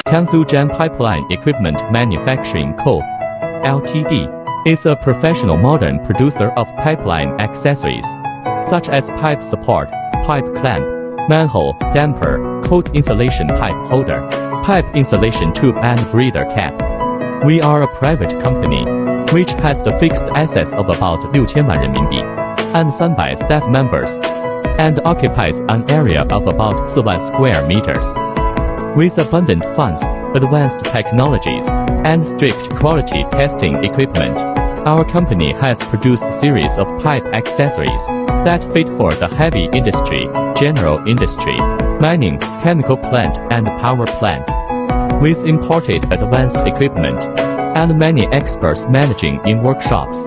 Kansujan Pipeline Equipment Manufacturing Co., Ltd. is a professional modern producer of pipeline accessories, such as pipe support, pipe clamp, manhole damper, coat insulation pipe holder, pipe insulation tube and breather cap. We are a private company, which has the fixed assets of about 6,000万人民币 and 300 staff members, and occupies an area of about 4万 square meters. With abundant funds, advanced technologies, and strict quality testing equipment, our company has produced series of pipe accessories that fit for the heavy industry, general industry, mining, chemical plant and power plant. With imported advanced equipment and many experts managing in workshops,